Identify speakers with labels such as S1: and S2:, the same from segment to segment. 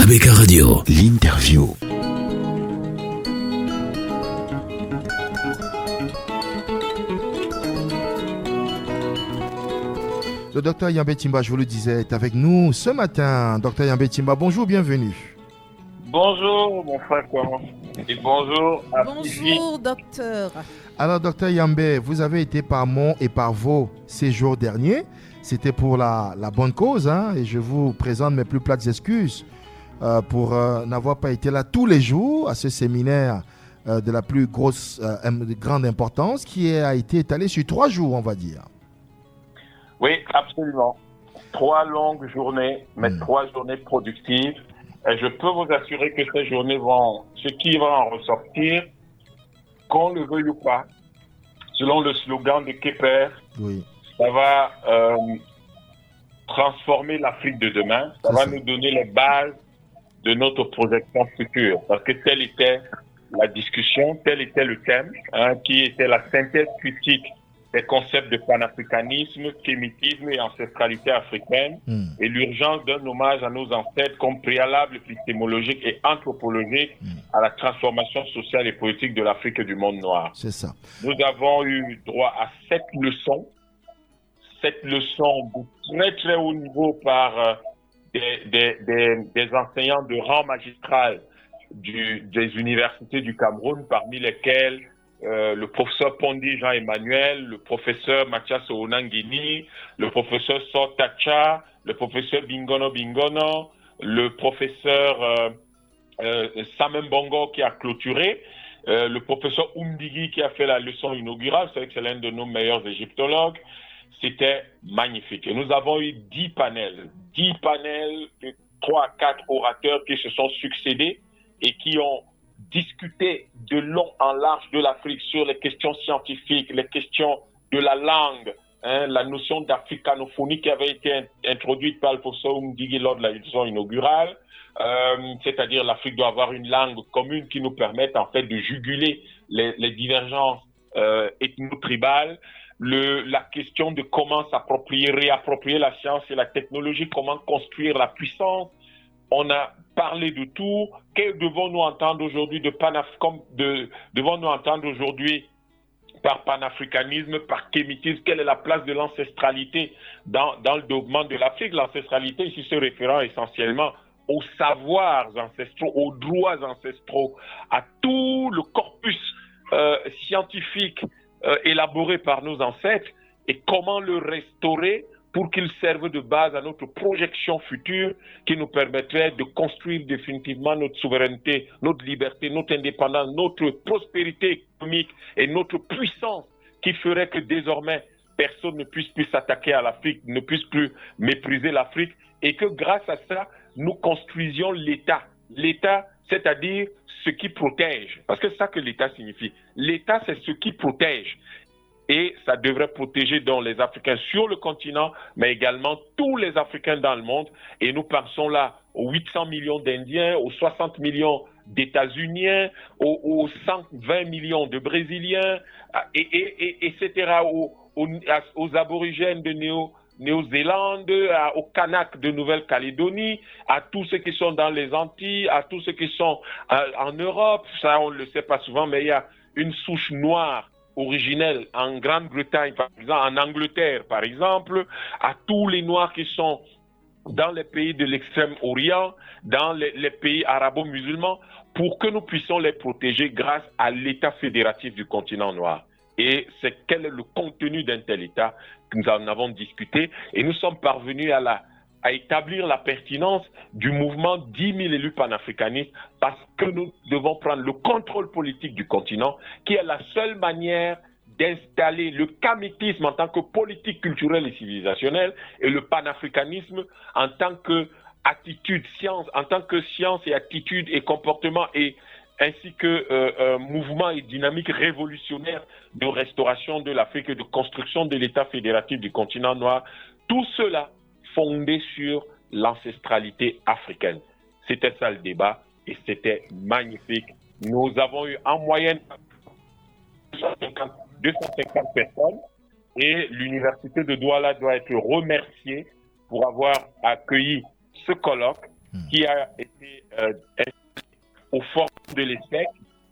S1: ABK Radio, l'interview.
S2: Le docteur Yambé Timba, je vous le disais, est avec nous ce matin. Docteur Yambé Timba, bonjour, bienvenue.
S3: Bonjour mon frère et bonjour à
S4: Bonjour docteur.
S2: Alors docteur Yambé, vous avez été par mon et par vos séjours derniers. C'était pour la bonne cause, hein, et je vous présente mes plus plates excuses pour n'avoir pas été là tous les jours à ce séminaire de la plus grande importance qui a été étalé sur 3 jours, on va dire.
S3: Oui, absolument. 3 longues journées, mais 3 journées productives. Et je peux vous assurer que ces journées ce qui va en ressortir, qu'on le veuille ou pas, selon le slogan de Kepler, oui, ça va transformer l'Afrique de demain. Ça va nous donner les bases de notre projection future. Parce que telle était la discussion, tel était le thème, qui était la synthèse critique des concepts de panafricanisme, kémitisme et ancestralité africaine, et l'urgence d'un hommage à nos ancêtres comme préalable épistémologique et anthropologique à la transformation sociale et politique de l'Afrique et du monde noir.
S2: C'est ça.
S3: Nous avons eu droit à 7 leçons de très très haut niveau par des enseignants de rang magistral des universités du Cameroun, parmi lesquels le professeur Pondi Jean-Emmanuel, le professeur Mathias Ounangini, le professeur Sortacha, le professeur Bingono, le professeur Samen Bongo qui a clôturé, le professeur Umdigi qui a fait la leçon inaugurale, c'est vrai que c'est l'un de nos meilleurs égyptologues. C'était magnifique. Et nous avons eu 10 panels de 3 à 4 orateurs qui se sont succédés et qui ont discuter de long en large de l'Afrique sur les questions scientifiques, les questions de la langue, la notion d'africanophonie qui avait été introduite par le professeur Umdigi lors de la leçon inaugurale, c'est-à-dire l'Afrique doit avoir une langue commune qui nous permette en fait de juguler les divergences ethno-tribales, la question de comment réapproprier la science et la technologie, comment construire la puissance. On a parlé de tout. Que devons-nous entendre aujourd'hui devons-nous entendre aujourd'hui par panafricanisme, par kémitisme? Quelle est la place de l'ancestralité dans le développement de l'Afrique? L'ancestralité ici se référant essentiellement aux savoirs ancestraux, aux droits ancestraux, à tout le corpus scientifique élaboré par nos ancêtres et comment le restaurer pour qu'il serve de base à notre projection future qui nous permettrait de construire définitivement notre souveraineté, notre liberté, notre indépendance, notre prospérité économique et notre puissance qui ferait que désormais personne ne puisse plus s'attaquer à l'Afrique, ne puisse plus mépriser l'Afrique et que grâce à ça, nous construisions l'État. L'État, c'est-à-dire ce qui protège. Parce que c'est ça que l'État signifie. L'État, c'est ce qui protège. Et ça devrait protéger donc les Africains sur le continent, mais également tous les Africains dans le monde. Et nous pensons là aux 800 millions d'Indiens, aux 60 millions d'États-Uniens, aux 120 millions de Brésiliens, etc., aux aborigènes de Néo-Zélande, aux Kanaks de Nouvelle-Calédonie, à tous ceux qui sont dans les Antilles, à tous ceux qui sont en Europe. Ça, on ne le sait pas souvent, mais il y a une souche noire originelle en Grande-Bretagne, par exemple, en Angleterre, par exemple, à tous les Noirs qui sont dans les pays de l'extrême-orient, dans les pays arabo-musulmans, pour que nous puissions les protéger grâce à l'État fédératif du continent noir. Et c'est quel est le contenu d'un tel État que nous en avons discuté, et nous sommes parvenus à établir la pertinence du mouvement 10 000 élus panafricanistes parce que nous devons prendre le contrôle politique du continent qui est la seule manière d'installer le kamitisme en tant que politique culturelle et civilisationnelle et le panafricanisme en tant que attitude science, en tant que science et attitude et comportement et ainsi que mouvement et dynamique révolutionnaire de restauration de l'Afrique et de construction de l'État fédératif du continent noir. Tout cela fondé sur l'ancestralité africaine. C'était ça le débat et c'était magnifique. Nous avons eu en moyenne 250 personnes et l'université de Douala doit être remerciée pour avoir accueilli ce colloque qui a été au fort de l'ESSEC,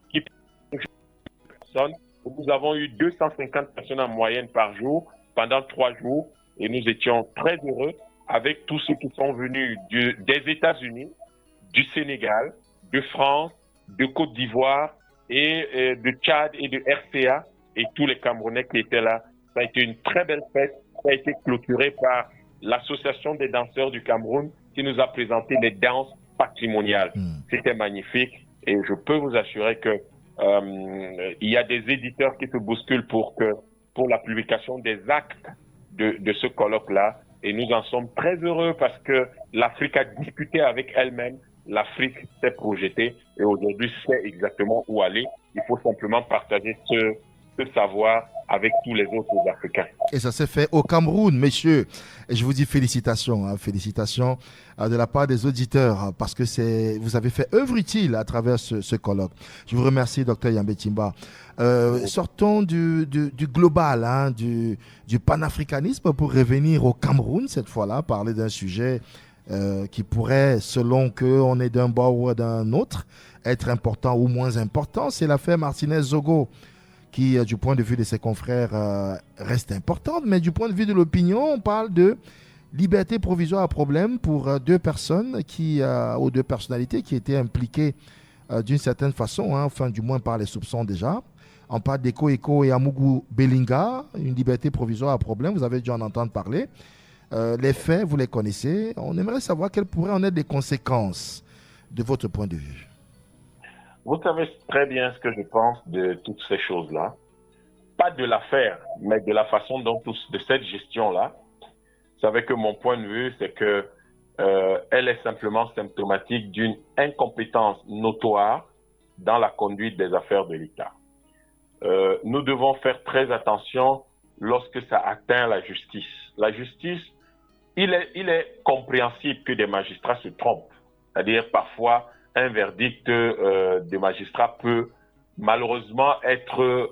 S3: qui personnes. Nous avons eu 250 personnes en moyenne par jour pendant 3 jours et nous étions très heureux avec tous ceux qui sont venus des États-Unis, du Sénégal, de France, de Côte d'Ivoire et de Tchad et de RCA et tous les Camerounais qui étaient là. Ça a été une très belle fête. Ça a été clôturé par l'Association des danseurs du Cameroun qui nous a présenté les danses patrimoniales. C'était magnifique et je peux vous assurer que il y a des éditeurs qui se bousculent pour la publication des actes de ce colloque-là et nous en sommes très heureux parce que l'Afrique a discuté avec elle-même, l'Afrique s'est projetée et aujourd'hui sait exactement où aller. Il faut simplement partager ce savoir avec tous les autres Africains.
S2: Et ça s'est fait au Cameroun, messieurs. Et je vous dis félicitations, félicitations de la part des auditeurs parce que vous avez fait œuvre utile à travers ce colloque. Je vous remercie, Dr Yambé Timba. Sortons du global, du panafricanisme pour revenir au Cameroun cette fois-là, parler d'un sujet qui pourrait, selon qu'on est d'un bord ou d'un autre, être important ou moins important. C'est l'affaire Martinez-Zogo, qui, du point de vue de ses confrères, reste importante, mais du point de vue de l'opinion, on parle de liberté provisoire à problème pour deux personnes ou deux personnalités qui étaient impliquées d'une certaine façon, enfin du moins par les soupçons déjà. On parle d'Eko Eko et Amougou Belinga, une liberté provisoire à problème, vous avez dû en entendre parler. Les faits, vous les connaissez. On aimerait savoir quelles pourraient en être les conséquences de votre point de vue.
S3: Vous savez très bien ce que je pense de toutes ces choses-là. Pas de l'affaire, mais de la façon de cette gestion-là. Vous savez que mon point de vue, c'est que elle est simplement symptomatique d'une incompétence notoire dans la conduite des affaires de l'État. Nous devons faire très attention lorsque ça atteint la justice. La justice, il est compréhensible que des magistrats se trompent. C'est-à-dire parfois, un verdict de magistrat peut malheureusement être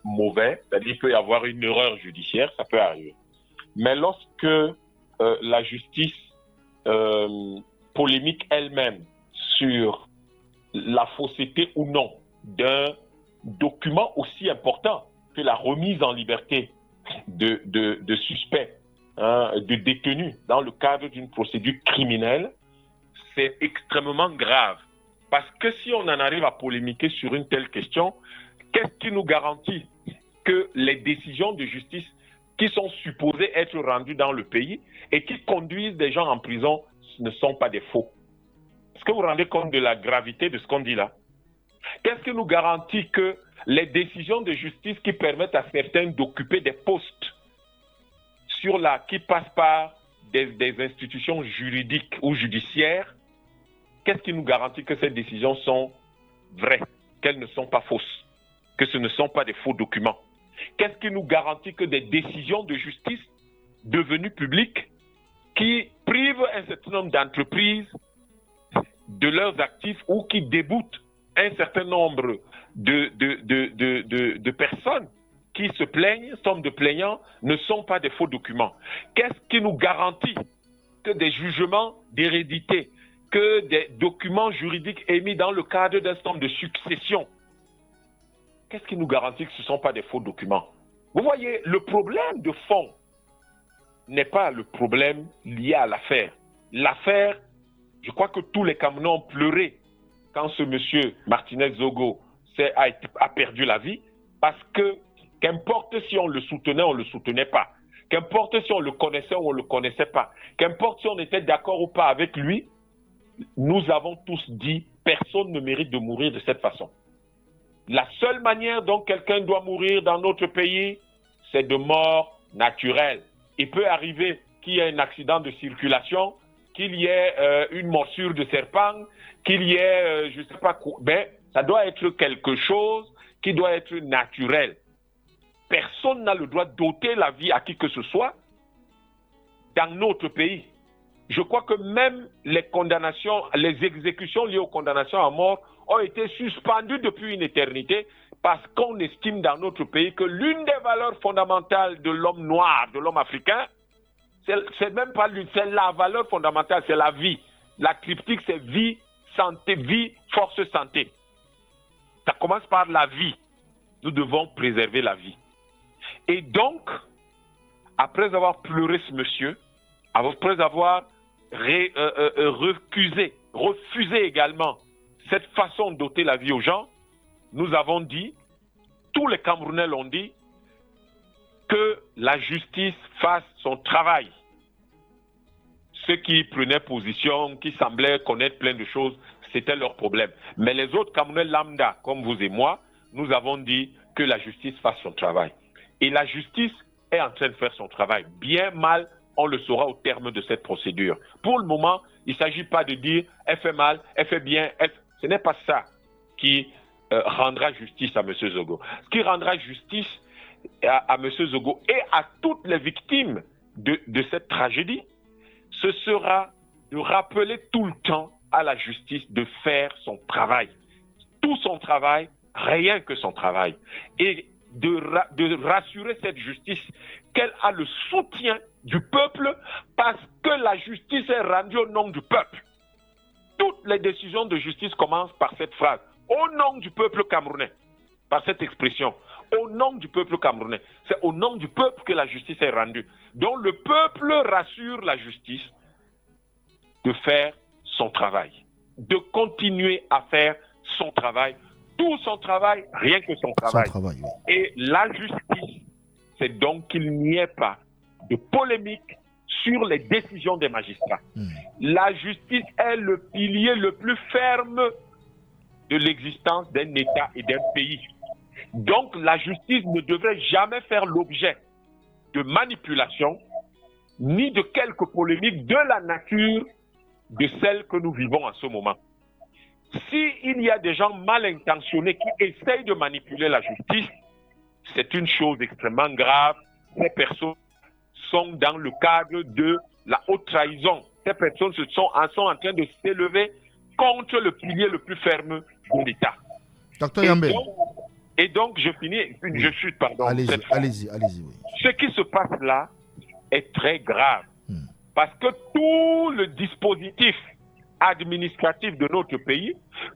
S3: mauvais, c'est-à-dire qu'il peut y avoir une erreur judiciaire, ça peut arriver. Mais lorsque la justice polémique elle-même sur la fausseté ou non d'un document aussi important que la remise en liberté de suspects, de détenus dans le cadre d'une procédure criminelle, c'est extrêmement grave. Parce que si on en arrive à polémiquer sur une telle question, qu'est-ce qui nous garantit que les décisions de justice qui sont supposées être rendues dans le pays et qui conduisent des gens en prison ne sont pas des faux? Est-ce que vous vous rendez compte de la gravité de ce qu'on dit là? Qu'est-ce qui nous garantit que les décisions de justice qui permettent à certains d'occuper des postes qui passent par des institutions juridiques ou judiciaires, qu'est-ce qui nous garantit que ces décisions sont vraies, qu'elles ne sont pas fausses, que ce ne sont pas des faux documents? Qu'est-ce qui nous garantit que des décisions de justice devenues publiques qui privent un certain nombre d'entreprises de leurs actifs ou qui déboutent un certain nombre de personnes qui se plaignent, somme de plaignants, ne sont pas des faux documents? Qu'est-ce qui nous garantit que des jugements d'hérédité, que des documents juridiques émis dans le cadre d'un certain nombre de successions, qu'est-ce qui nous garantit que ce ne sont pas des faux documents? Vous voyez, le problème de fond n'est pas le problème lié à l'affaire. L'affaire, je crois que tous les Camerounais ont pleuré quand ce monsieur Martinez-Zogo a perdu la vie, parce que qu'importe si on le soutenait ou on ne le soutenait pas, qu'importe si on le connaissait ou on ne le connaissait pas, qu'importe si on était d'accord ou pas avec lui, nous avons tous dit personne ne mérite de mourir de cette façon. La seule manière dont quelqu'un doit mourir dans notre pays, c'est de mort naturelle. Il peut arriver qu'il y ait un accident de circulation, qu'il y ait une morsure de serpent, qu'il y ait, je ne sais pas quoi. Ben, ça doit être quelque chose qui doit être naturel. Personne n'a le droit d'ôter la vie à qui que ce soit dans notre pays. Je crois que même les condamnations, les exécutions liées aux condamnations à mort ont été suspendues depuis une éternité parce qu'on estime dans notre pays que l'une des valeurs fondamentales de l'homme noir, de l'homme africain, c'est même pas l'une, c'est la valeur fondamentale, c'est la vie. La triptyque, c'est vie, santé, vie, force, santé. Ça commence par la vie. Nous devons préserver la vie. Et donc, après avoir pleuré ce monsieur, après avoir refusé également cette façon d'ôter la vie aux gens, nous avons dit, tous les Camerounais l'ont dit, que la justice fasse son travail. Ceux qui prenaient position, qui semblaient connaître plein de choses, c'était leur problème. Mais les autres Camerounais lambda, comme vous et moi, nous avons dit que la justice fasse son travail. Et la justice est en train de faire son travail. Bien mal, on le saura au terme de cette procédure. Pour le moment, il ne s'agit pas de dire « elle fait mal, elle fait bien ». Ce n'est pas ça qui rendra justice à M. Zogo. Ce qui rendra justice à M. Zogo et à toutes les victimes de cette tragédie, ce sera de rappeler tout le temps à la justice de faire son travail. Tout son travail, rien que son travail. Et de rassurer cette justice qu'elle a le soutien du peuple parce que la justice est rendue au nom du peuple. Toutes les décisions de justice commencent par cette phrase. Au nom du peuple camerounais. Par cette expression. Au nom du peuple camerounais. C'est au nom du peuple que la justice est rendue. Donc le peuple rassure la justice de faire son travail. De continuer à faire son travail. Tout son travail, rien que son travail.
S2: Oui.
S3: Et la justice, c'est donc qu'il n'y ait pas de polémique sur les décisions des magistrats. La justice est le pilier le plus ferme de l'existence d'un État et d'un pays. Donc la justice ne devrait jamais faire l'objet de manipulation ni de quelques polémiques de la nature de celle que nous vivons en ce moment. S'il y a des gens mal intentionnés qui essayent de manipuler la justice, c'est une chose extrêmement grave. Ces personnes sont dans le cadre de la haute trahison. Ces personnes sont en train de s'élever contre le pilier le plus ferme de l'État.
S2: Docteur Yambé.
S3: Et donc, je finis, je chute, pardon.
S2: Allez-y. Oui.
S3: Ce qui se passe là est très grave. Parce que tout le dispositif administratif de notre pays,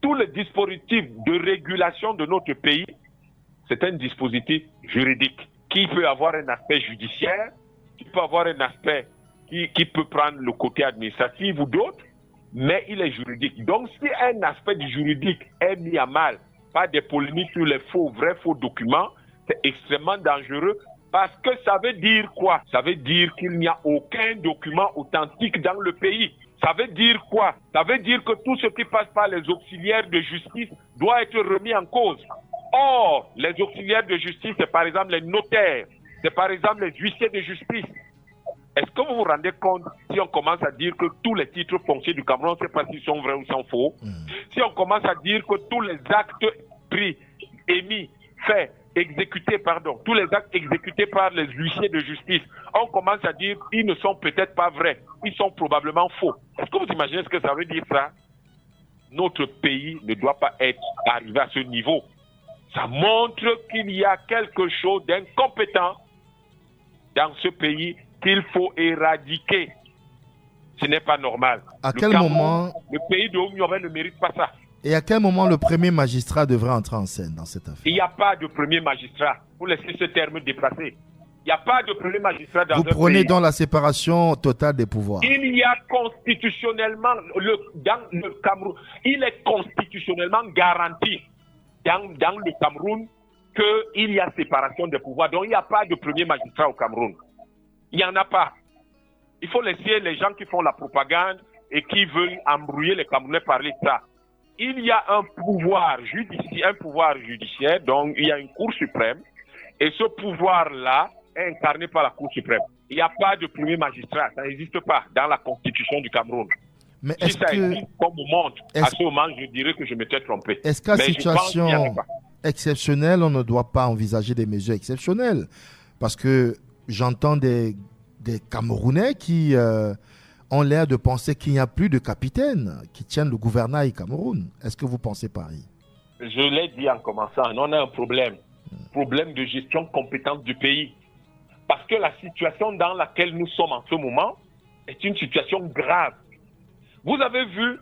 S3: tout le dispositif de régulation de notre pays, c'est un dispositif juridique qui peut avoir un aspect judiciaire, qui peut avoir un aspect qui peut prendre le côté administratif ou d'autres, mais il est juridique. Donc, si un aspect du juridique est mis à mal par des polémiques sur les vrais faux documents, c'est extrêmement dangereux parce que ça veut dire quoi? Ça veut dire qu'il n'y a aucun document authentique dans le pays. Ça veut dire quoi? Ça veut dire que tout ce qui passe par les auxiliaires de justice doit être remis en cause. Or, les auxiliaires de justice, c'est par exemple les notaires, c'est par exemple les huissiers de justice. Est-ce que vous vous rendez compte si on commence à dire que tous les titres fonciers du Cameroun, on ne sait pas s'ils sont vrais ou sont faux? Si on commence à dire que tous les actes pris, émis, faits, exécutés, tous les actes exécutés par les huissiers de justice, on commence à dire qu'ils ne sont peut-être pas vrais, ils sont probablement faux. Est-ce que vous imaginez ce que ça veut dire ça? Notre pays ne doit pas être arrivé à ce niveau. Ça montre qu'il y a quelque chose d'incompétent dans ce pays qu'il faut éradiquer. Ce n'est pas normal.
S2: À quel moment
S3: le pays de Oumyobé ne mérite pas ça.
S2: Et à quel moment le premier magistrat devrait entrer en scène dans cette affaire?
S3: Il n'y a pas de premier magistrat. Vous laissez ce terme déplacé. Il n'y a pas de premier magistrat dans un pays.
S2: Vous prenez dans la séparation totale des pouvoirs.
S3: Il y a constitutionnellement, dans le Cameroun, il est constitutionnellement garanti dans le Cameroun qu'il y a séparation des pouvoirs. Donc il n'y a pas de premier magistrat au Cameroun. Il n'y en a pas. Il faut laisser les gens qui font la propagande et qui veulent embrouiller les Camerounais parler de ça. Il y a un pouvoir judiciaire, donc il y a une Cour suprême, et ce pouvoir-là est incarné par la Cour suprême. Il n'y a pas de premier magistrat, ça n'existe pas dans la Constitution du Cameroun.
S2: Mais
S3: si ça existe, comme on montre, à ce moment, je dirais que je m'étais trompé.
S2: Est-ce qu'à situation exceptionnelle, on ne doit pas envisager des mesures exceptionnelles? Parce que j'entends des Camerounais qui ont l'air de penser qu'il n'y a plus de capitaine qui tiennent le gouvernail Cameroun. Est-ce que vous pensez pareil?
S3: Je l'ai dit en commençant, on a un problème de gestion compétente du pays. Parce que la situation dans laquelle nous sommes en ce moment est une situation grave. Vous avez vu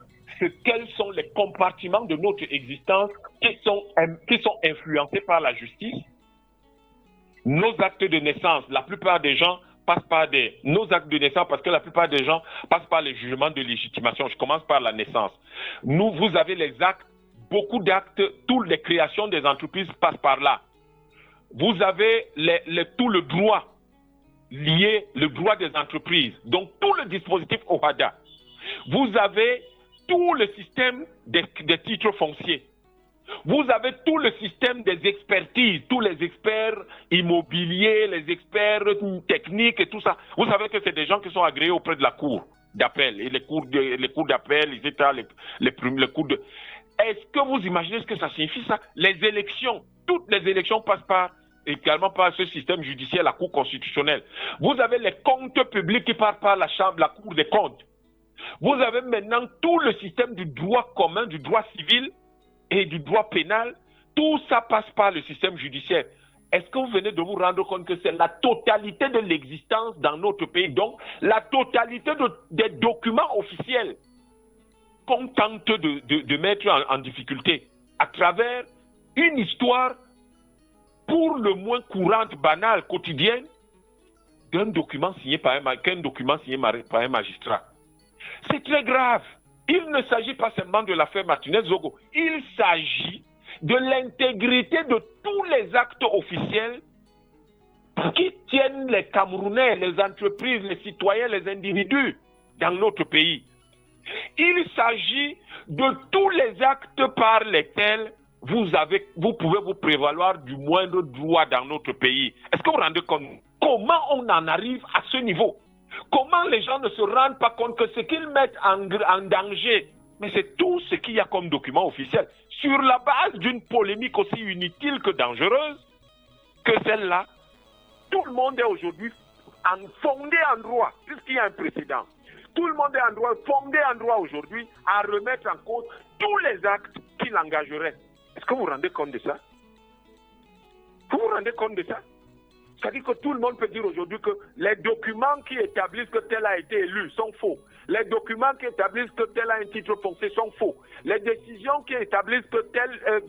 S3: quels sont les compartiments de notre existence qui sont influencés par la justice. Nos actes de naissance, la plupart des gens passent par nos actes de naissance, parce que la plupart des gens passent par les jugements de légitimation. Je commence par la naissance. Vous avez les actes, beaucoup d'actes, toutes les créations des entreprises passent par là. Vous avez tout le droit lié, le droit des entreprises, donc tout le dispositif OHADA. Vous avez tout le système des titres fonciers. Vous avez tout le système des expertises, tous les experts immobiliers, les experts techniques et tout ça. Vous savez que c'est des gens qui sont agréés auprès de la cour d'appel et les cours d'appel, etc. Les cours de... Est-ce que vous imaginez ce que ça signifie ça? Les élections, toutes les élections passent également par ce système judiciaire, la Cour constitutionnelle. Vous avez les comptes publics qui passent par la Cour des comptes. Vous avez maintenant tout le système du droit commun, du droit civil et du droit pénal. Tout ça passe par le système judiciaire. Est-ce que vous venez de vous rendre compte que c'est la totalité de l'existence dans notre pays, donc la totalité des documents officiels qu'on tente de mettre en difficulté à travers une histoire pour le moins courante, banale, quotidienne, qu'un document signé par un magistrat. C'est très grave. Il ne s'agit pas seulement de l'affaire Martinez-Zogo. Il s'agit de l'intégrité de tous les actes officiels qui tiennent les Camerounais, les entreprises, les citoyens, les individus dans notre pays. Il s'agit de tous les actes par lesquels vous pouvez vous prévaloir du moindre droit dans notre pays. Est-ce que vous vous rendez compte comment on en arrive à ce niveau? Comment les gens ne se rendent pas compte que ce qu'ils mettent en danger, mais c'est tout ce qu'il y a comme document officiel, sur la base d'une polémique aussi inutile que dangereuse, que celle-là, tout le monde est aujourd'hui fondé en droit, puisqu'il y a un précédent. Tout le monde est fondé en droit aujourd'hui à remettre en cause tous les actes qui l'engageraient. Est-ce que vous vous rendez compte de ça? Vous vous rendez compte de ça? C'est-à-dire que tout le monde peut dire aujourd'hui que les documents qui établissent que tel a été élu sont faux. Les documents qui établissent que tel a un titre foncier sont faux. Les décisions qui établissent que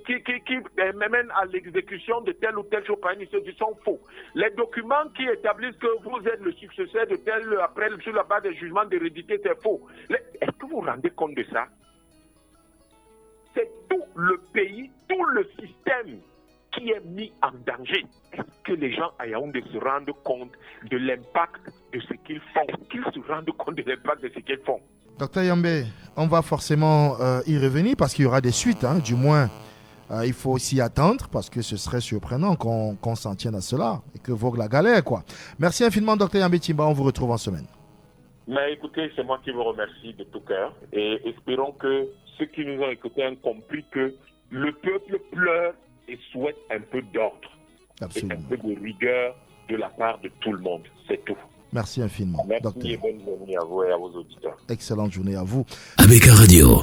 S3: qui mènent à l'exécution de telle ou telle chose par une initiative sont faux. Les documents qui établissent que vous êtes le successeur de tel après sur la base des jugements d'hérédité, c'est faux. Est-ce que vous vous rendez compte de ça? C'est tout le pays, tout le système qui est mis en danger. Est-ce que les gens à Yaoundé se rendent compte de l'impact de ce qu'ils font? Qu'ils se rendent compte de l'impact de ce qu'ils font?
S2: Docteur Yambé, on va forcément y revenir parce qu'il y aura des suites, du moins il faut s'y attendre parce que ce serait surprenant qu'on s'en tienne à cela et que vogue la galère, quoi. Merci infiniment, Docteur Yambé Timba, on vous retrouve en semaine.
S3: Mais écoutez, c'est moi qui vous remercie de tout cœur et espérons que ceux qui nous ont écoutés ont compris que le peuple pleure et souhaite un peu d'ordre. Absolument. Et un peu de rigueur de la part de tout le monde. C'est tout.
S2: Merci infiniment.
S3: Merci
S2: docteur.
S3: Et bonne journée à vous et à vos auditeurs.
S2: Excellente journée à vous.
S1: ABK Radio.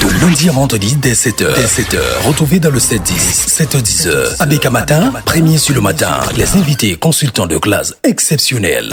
S4: De lundi à vendredi dès 7h. Retrouvez dans le 7-10, 7h-10h. ABK Matin, premier sur le matin. Les invités consultants de classe exceptionnels.